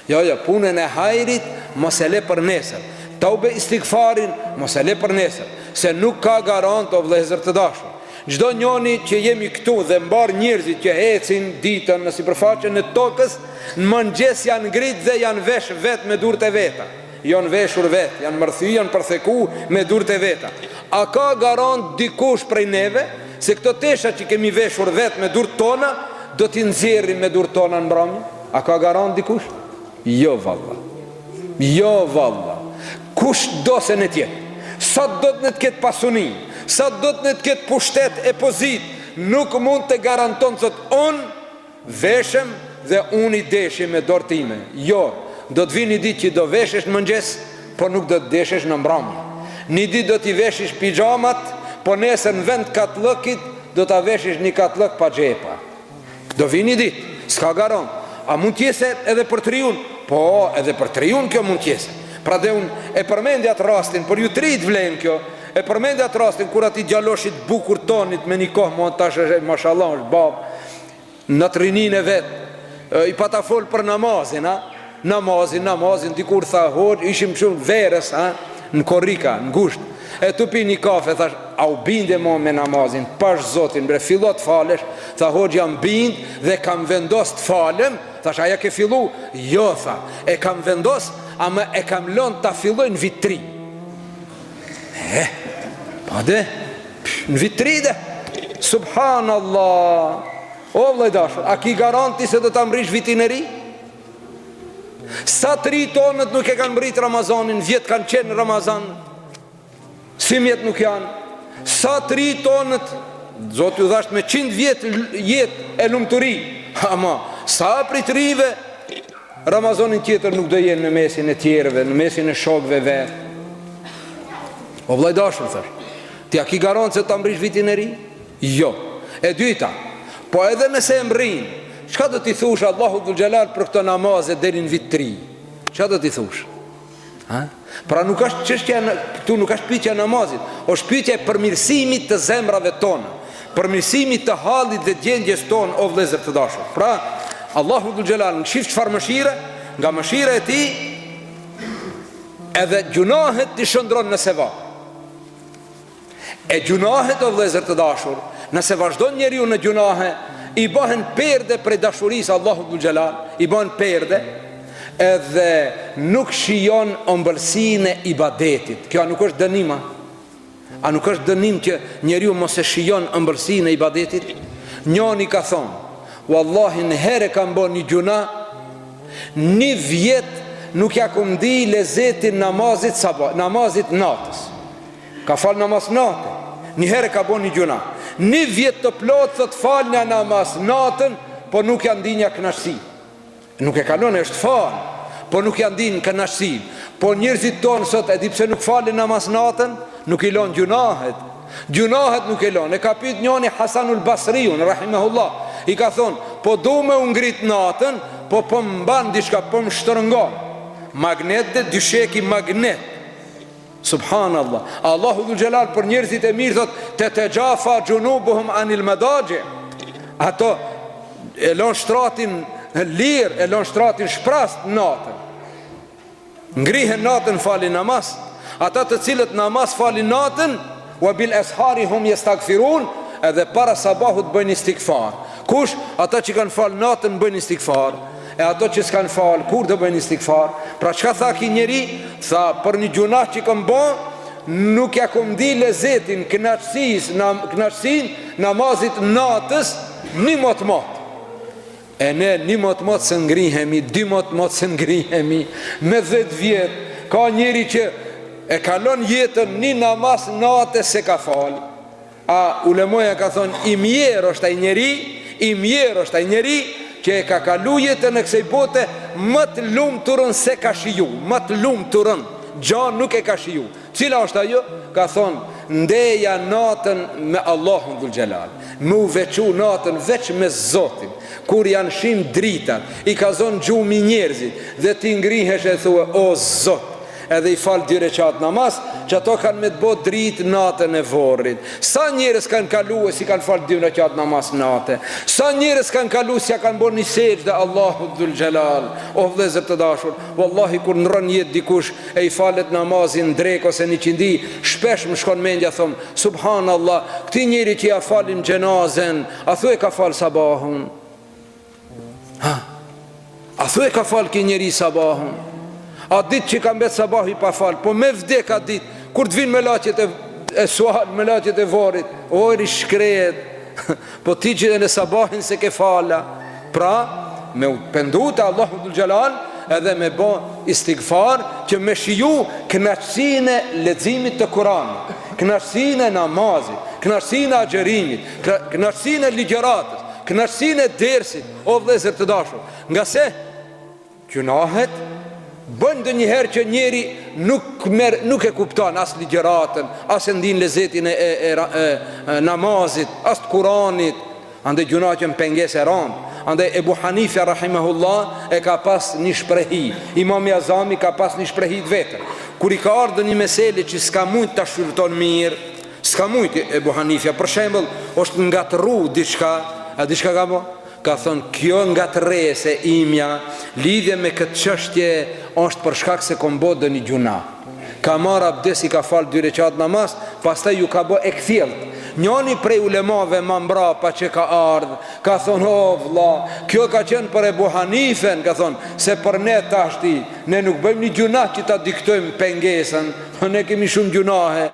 Jo, punën e hajrit mos e le për nesër. Taube istighfarin mos e le për nesër, se nuk ka garant o vëllezër të dashur. Çdo njoni që jemi këtu dhe mbar njerëzit që ecin ditën në sipërfaqen e tokës, në mëngjes janë ngrit dhe janë vesh vet me durët e veta. Janë veshur vet, janë mërthy, janë përtheku me durët e veta. A ka garant dikush prej neve se këto tesha që kemi veshur vet me durët tona do t'i nxjerrim me durët tona në mbrëmje? A ka garant dikush? Jo valla. Jo valla. Kush do se në tjetë, sa do të në të ketë pasuni, sa do të në të ketë pushtet e pozit, nuk mund të garanton të unë veshem dhe unë i deshim me dorë time. Jo, do të vini ditë që do veshesh në mëngjes, por nuk do të deshesh në mbrëmje. Një ditë do t'i veshish pijamat, po nesër në vend katlëkit do t'a veshish një katlëk pa xhepa. Do vini ditë, s'ka garant. A mund t'jese edhe për triun? Po, edhe për triun kjo mund t'jese. Pra dhe unë e përmendja të rastin, por ju trit vlen kjo, e përmendja të rastin kur ati gjalloshit bukur tonit me një kohë, mon tash është mashallah është bab, në të rinin e vetë, i pata fol për namazin, namazin, dikur tha hoq, ishim shumë verës, në korrika, në gusht, e tu pi një kafe, thash, au binde mo me namazin, pash zotin, bre, fillot falesh, tha hoq jam bind dhe kam vendos të falem, thash, aja ke fillu? Jo, tha, e kam vendos, ama e kam lënë ta filloj në vitri. Pa dhe, në vitri dhe, subhanallah. O vëllai dashur, a ki garanti se do ta mbrish vitin e ri? Sa 3 tonët nuk e kanë mbrit Ramazanin, vjet kanë qenë në Ramazan, si mjet nuk janë. Sa 3 tonët, Zoti u dhasht me 100 vjet jetë e lumturi, ama sa pritrive Ramazanin tjetër nuk do jenë në mesin e tjerëve, në mesin e shokëve vetë. O vëllai dashur, thash, ti a ki garantë se ta mbrish vitin e ri? Jo. E dyta, po edhe nëse e mbrin, çka do t'i thush Allahu dhul xhelal për këtë namazë deri në vit 3? Çka do t'i thush? Pra nuk është çështja këtu, nuk është pyetja e namazit, është pyetja e përmirësimit të zemrave tona, përmirësimit të hallit dhe gjendjes tonë, o vëllezër të dashur. Pra Allahu dhul xhelal në shif çfarë mëshire, nga mëshira e tij edhe gjunahet t'i shndron në sevap. E gjunahet, o vëllezër të dashur, nëse vazhdon njeriu në gjunahe, i bëhen perde prej dashurisë Allahu dhul xhelal, i bëhen perde, edhe nuk shijon ëmbëlsinë e ibadetit. Kjo nuk është dënim, a nuk është dënim që njeriu mos e shijon ëmbëlsinë e ibadetit? Njoni ka thonë, wallahi në herë kam bën një gjuna, 1 vjet nuk ja kom di lezetin namazit sabah, namazit natës. Ka fal namaz natë, një herë ka bën një gjuna, 1 vjet të plot thot fal një namaz natën, po nuk ja ndinja kënaqësi. Nuk e kalon, është fal, po nuk ja ndin kënaqësi. Po njerëzit tonë sot, e di pse nuk falin namaz natën? Nuk i lën gjunahet. Gjunahet nuk i lën. E ka pyet njëri Hasanul Basriun rahimahullah, i ka thonë, po du me u ngrit natën, po mban diçka, po më shtrëngon. Magnet dhe dysheki magnet. Subhanallah. Allahu dhul xhelal për njerëzit e mirë thot, te gjafa junubuhum anil madaji. Ato e lën shtratin lirë, e lën shtratin shprast natën. Ngrihen natën, falin namaz. Ata të cilët namaz falin natën, wa bil ashari hum yastaghfirun, edhe para sabahut bëjnë istighfar. Kush? Ata që kanë fal natën bëjnë istighfar, e ato që s'kan fal kur do bëjnë istighfar? Pra çka tha ki njeri? Tha, për një gjunah që kam bën, nuk ja kom di lezetin, kënaqësinë namazit natës, 1 mot. E ne 1 mot se ngrihemi, 2 mot se ngrihemi, me 10 vjet. Ka njeri që e kalon jetën 1 namaz natë se ka fal. A ulemoja ka thonë, i mjerë është ai njeri që e ka kalu jetën e kësaj bote më të lumturën se ka shiju, më të lumturën, gjanë nuk e ka shiju. Cila është ajo? Ka thonë, ndeja natën me Allahun dhul xhelal, me u veçu natën veç me Zotin, kur janë shim dritat, i ka zonë gjumi njerëzit, dhe ti ngrihesh e thua, o Zot, edhe i fal 2 rekat namaz, që ato kanë me të bo dritë natën e vorrit. Sa njerëz kanë kalu e si kanë fal 2 rekat namaz natë? Sa njerëz kanë kalu si ja kanë bo një sejdë Allahu dhul xhelal? O vëllezër të dashur, wallahi kur ndron jetë dikush e i falet namazin drek ose 100 shpesh më shkon mendja, thom subhanallah, këti njeri që ja falin xhenazen, a thuaj ka fal sabahun? A thuaj ka fal ki njeri sabahun? A dit që ka mbet sabahi pa fal, po me vdek a dit, kur të vinë me laqet e sual, me laqet e vorit, ori shkret, po ti që dhe në sabahin se ke fala. Pra, me pendu të Allahu dhul xhelal, edhe me bo istighfar, që me shiju kënaqësinë e leximit të Kuranit, kënaqësinë e namazit, kënaqësinë e agjerimit, kënaqësinë e ligjëratës, kënaqësinë e dersit, o vëllezër të dashur. Nga se gjunahet bën ndonjëherë që njeri nuk e kupton as ligjëratën, as e ndin lezetin e namazit, as të Kuranit. Andaj gjunahet që më pengesë e rëndë. Andaj Ebu Hanife rahimahullah e ka pas një shprehi, Imam Azami ka pas një shprehi të vetër. Kur i ka ardhur një mesele që s'ka mujt ta shfryton mirë, s'ka mujt Ebu Hanife, për shembull, është ngatërru diçka, a diçka ka bo? Ka thonë, kjo ngatërrese imja lidhje me këtë çështje është për shkak se kom bo dë një gjuna. Ka marr abdes, i ka fal 2 rekat namaz, pastaj ju ka bo e kthjellët. Njani prej ulemave ma mbrapa që ka ardhë, ka thonë, o vlla, kjo ka qenë për Ebu Hanifen, ka thonë, se për ne tashti, ne nuk bëjmë një gjuna që ta diktojmë pengesën, ne kemi shumë gjunahe.